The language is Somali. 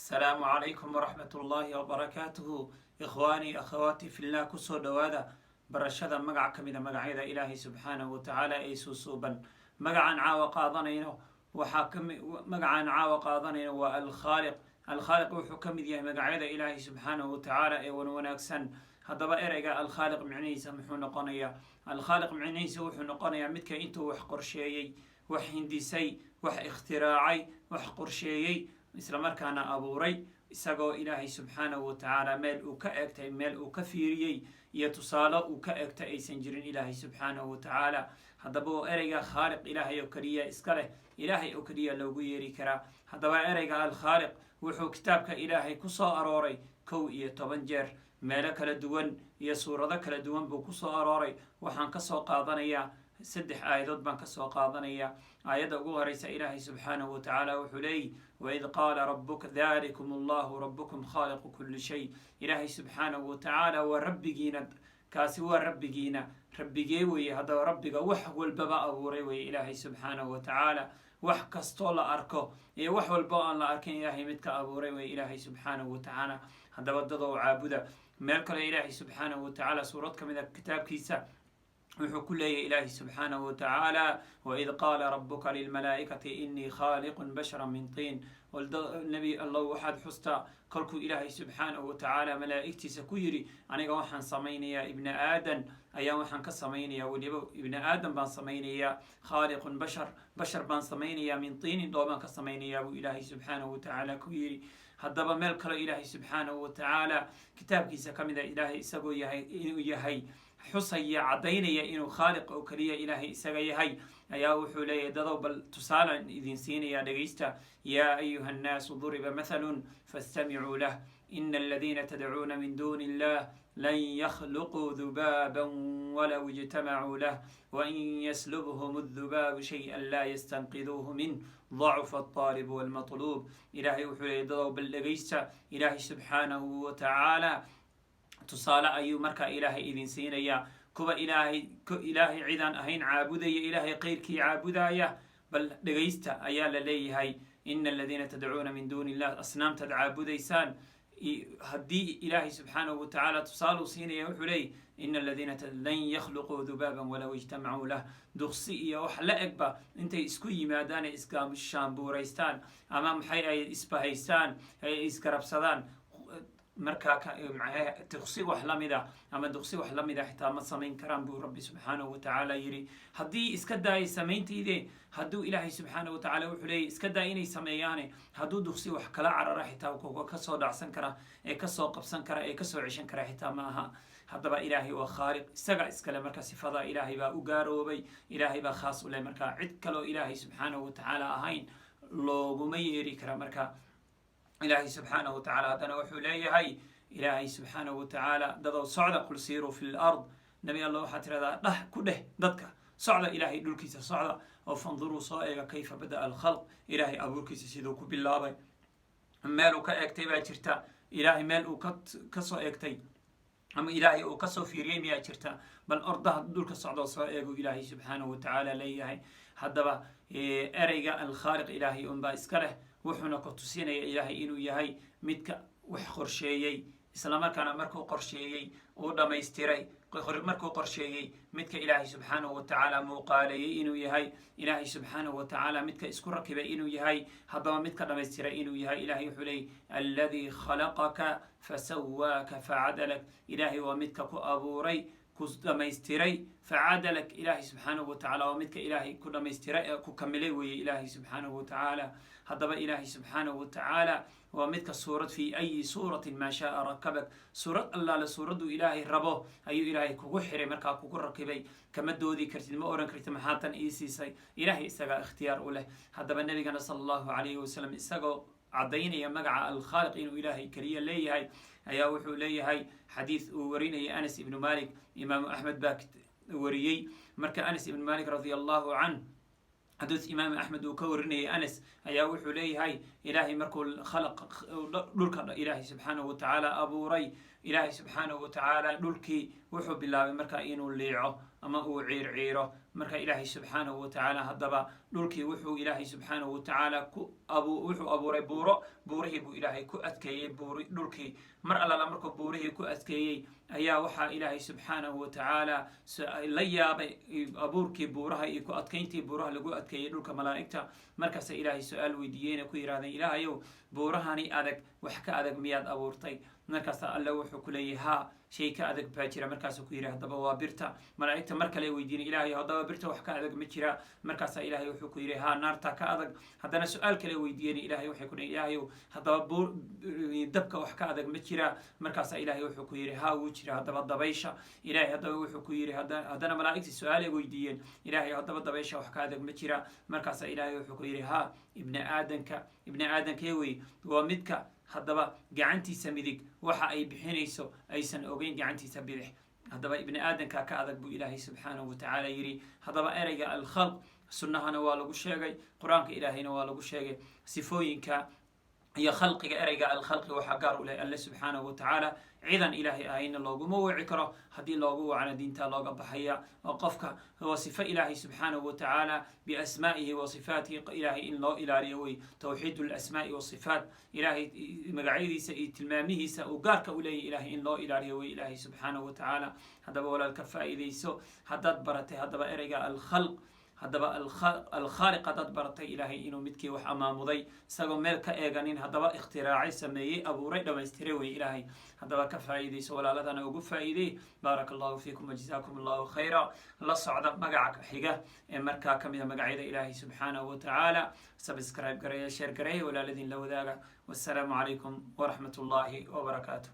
السلام عليكم ورحمة الله وبركاته إخواني أخواتي في الله كسو دوادا برشدا مقع كميدا مقعيدا إلهي سبحانه وتعالى إيسو سوبا مقعا عاوة قاضانينو وحاكم مقعا عاوة قاضانينو والخالق الخالق وحكم ذي مقعيدا إلهي سبحانه وتعالى إيوان وناكسن هذا بقى الخالق معنيسا محو نقانيا الخالق معنيسا وحو نقانيا متك إنتو وح قرشيي وح هندسي وح اختراعي وح قرشيي isla markaana abuuray isagoo ilaahay subxaanahu watacaala meel uu ka egtay meel uu ka fiiriyey iyo tusaale uu ka egtay aysan jirin ilaahay subxaanahu watacaala haddaba oo ereyga khaaliq ilaahay oo keliya iska leh ilaahay oo keliya loogu yeeri karaa haddaba ereyga alkhaaliq wuxuu kitaabka ilaahay ku soo arooray 11 jeer meelo kala duwan iyo suurado kala duwan buu ku soo arooray waxaan ka soo qaadanayaa 3 aayadood baan ka soo qaadanaya aayadda ugu horeysa ilaahay subxaanahu watacaala wuxuu leeyahy waid qaala rabuka dalikum allahu rabukum khaaliqu kulli shay ilaahay subxaanahu watacaala waa rabbigiina kaasi waa rabbigiina rabbigee weeye haddaba rabbiga wax walbaba abuuray weeye ilaahay subxaanahu watacaala wax kastoo la arko iyo wax walbo aan la arkin ilaahay midka abuuray weeye ilaahay subxaanahu watacaala haddaba dadoo caabuda meel kale ilaahay subxaanahu watacaala suurad ka mid a kitaabkiisa wuxuu ku leeyahay ilaahi subxaanahu watacaala waid qaala rabuka lilmalaa'ikati inii khaaliqun bashara min tiin nebi allah waxaad xustaa kolkuu ilaahay subxaanahu watacaala malaa'igtiisa ku yidhi aniga waxaan samaynayaa ibna aadan ayaa waxaan ka samaynayaa weliba ibna aadan baan samaynayaa khaaliqun bashar baan samaynayaa min tiinin dhoobaan ka samaynayaa buu ilaahay subxaanahu watacaala ku yidhi haddaba meel kaloo ilaahay subxaanahu watacaala kitaabkiisa ka mid a ilaahay isagoo inuu yahay xusaya caddaynaya inuu khaaliq oo keliya ilaahay isaga yahay ayaa wuxuu leeyahay dadow bal tusaalan idin siinaya dhegaysta yaa ayuha annaasu duriba mathalun fastamicuu lah ina aladiina tadcuuna min duuni illah lan yakhluquu dubaaban walow ijtamacuu lah wain yaslubhum adubaabu shay-an laa yastanqiduuhu min ضعف الطالب والمطلوب إلهي وحولي دضو باللغيسة إلهي سبحانه وتعالى tusaale ayuu markaa ilaahay idin siinaya kuwa ilaahay cidaan ahayn caabudaya ilaahay qeyrkii caabudaya bal dhegaysta ayaa la leeyahay ina aladiina tadcuuna min duuni illah asnaamtaad caabudaysaan haddii ilaahay subxaanahu watacaala tusaaluu siinaya wuxuu leeyahy ina aladiina lan yakhluquu dubaaban walow ijtamacuu lah duqsi iyo wax la egba intay isku yimaadaan ay isgaashaambuuraystaan ama maxay ay isbahaystaan ay isgarabsadaan markaa duqsi wax la mida ama duqsi wax la mida xitaa ma samayn karaan buu rabbi subxaanahu watacaala yidhi haddii iska daayay samayntiide hadduu ilaahay subxaanahu watacaala wuxuu leeyahy iska daay inay sameeyaane hadduu duqsi wax kala carara xitaa kuwa kasoo dhacsan kara ee kasoo qabsan kara ee kasoo ceshan kara xitaa ma aha haddaba ilaahay waa khaaliq isaga iskale marka sifada ilaahay baa u gaaroobay ilaahay baa khaas u leh marka cid kaloo ilaahay subxaanahu watacaala ahayn looguma yeeri kara marka ilaahay subxaanahu watacaala haddana wuxuu leeyahay ilaahay subxaanahu watacaala dadow socda qul siiruu fi lard nabi allah waxaa tiradaa ku dheh dadka socda ilaahay dhulkiisa socda oo fanduruu soo eega kayfa bada'a alkhalq ilaahay abuurkiisa siduu ku bilaabay meel uu ka eegtay baa jirta ilaahay meel uu kasoo eegtay ama ilaahay uu kasoo fiiriyey miyaa jirta bal ordaha dhulka socdoo soo eegu ilaahay subxaanahu watacaala leeyahay haddaba ereyga alkhaaliq ilaahay unbaa iska leh wuxuuna ku tusinaya ilaahay inuu yahay midka wax qorsheeyey islamarkaana markuu qorsheeyey uu dhammaystiray markuu qorsheeyey midka ilaahay subxaanahu watacaala muuqaaleeyey inuu yahay ilaahay subxaanahu watacaala midka isku rakibay inuu yahay haddaba midka dhammaystiray inuu yahay ilaahay wuxuu leeyay alladii khalaqaka fasawaaka facadalak ilaahay waa midka ku abuuray ku dhamaystiray facadalak ilaahay subxaanahu watacaala waa midka ilaahay ku dhamaystiray ku kamilay weeye ilaahay subxaanahu watacaala haddaba ilaahay subxaanahu watacaala waa midka suurad fii ayi suuratin maa shaaa rakabak suurad allaale suuraddu ilaahay rabo ayuu ilaahay kugu xiray markaa kugu rakibay kama doodi kartid ma oran kartid maxaa tan ii siisay ilaahay isagaa ikhtiyaar u leh haddaba nabigana sala allahu calayhi wasalam isagoo caddaynaya magaca alkhaaliq inuu ilaahay keliya leeyahay ayaa wuxuu leeyahay xadiid uu warinaya anas ibnu malik imaamu axmed baa wariyey marka anas ibnu malik radia allahu canh حديث إمام أحمد وكورني أنس أيا وحو ليهاي إلهي مركو خلق دولك إلهي سبحانه وتعالى أبو ري إلهي سبحانه وتعالى دولكي وحو بالله مركا إنو الليعو ama uu ciirciiro marka ilaahay subxaanahu watacaala haddaba dhulkii wuxuu ilaahay subxaanahu watacaala wuxuu abuuray buurihii buu ilaahay ku adkeeyey dhulkii mar allala markuu buurihii ku adkeeyey ayaa waxaa ilaahay subxaanahu watacaala la yaabay abuurkii buuraha iyo ku adkayntii buuraha lagu adkeeyey dhulka malaa'igta markaasa ilaahay su-aal weydiiyeyna ku yidhahdeen ilaahayow buurahani adag wax ka adag miyaad abuurtay markaasa alle wuxuu ku leeyahay haa shay ka adag baa jira markaasuu ku yidhi haddaba waa birta malaa'igta mar kale weydiinay ilaahay haddaba birta wax ka adag ma jira markaasaa ilaahay wuxuu ku yidhi haa naarta ka adag haddana su-aal kale weydiiyeen ilaahay waxay ku dhihin ilaahayow haddaba dabka wax ka adag ma jira markaasaa ilaahay wuxuu ku yidhi haa wuu jira haddaba dabaysha ilaahay haddaba wuxuu ku yidhi haddana malaa'igtii su-aalay weydiiyeen ilaahay haddaba dabaysha wax ka adag ma jira markaasaa ilaahay wuxuu ku yidhi haa ibni aadanka wey waa midka haddaba gacantiisa midig waxa ay bixinayso aysan ogeyn gacantiisa bidix haddaba ibni aadanka ka adag buu ilaahay subxaanahu watacaala yidhi haddaba ereyga alkhalq sunnahana waa lagu sheegay qur-aanka ilaahayna waa lagu sheegay sifooyinka iyo khalqiga ereyga alkhalqi waxaa gaar u leh alle subxaanahu watacaala ciidan ilaahay ahayna looguma wici karo haddii loogu wacna diinta looga baxaya oo qofka waa sifo ilaahay subxaanahu watacaala biasmaa'ihi wa sifaatihi ilaahay in loo ilaaliyo wey tawxiid lasmaa'i wasifaat ilaahay magacyadiisa iyo tilmaamihiisa uu gaarka u leeyahy ilaahay in loo ilaaliyo wey ilaahay subxaanahu watacaala haddaba walaal ka faa'iidayso haddaad baratay haddaba ereyga alkhalq haddaba alkhaaliq haddaad baratay ilaahay inuu midkii wax amaamuday isagoo meel ka eeganin haddaba ikhtiraacay sameeyey abuuray dhammaystiray wey ilaahay haddaba ka faa'iidayso walaaladana ugu faa'iiday baaraka allahu fiikum wajazaakum allahu khayra la socda magaca xiga ee markaa ka mida magacyada ilaahay subxaanahu watacaala subscribe gareeya sheer gareeya walaaladiin la wadaaga wassalaamu calaykum waraxmat ullaahi wabarakaatu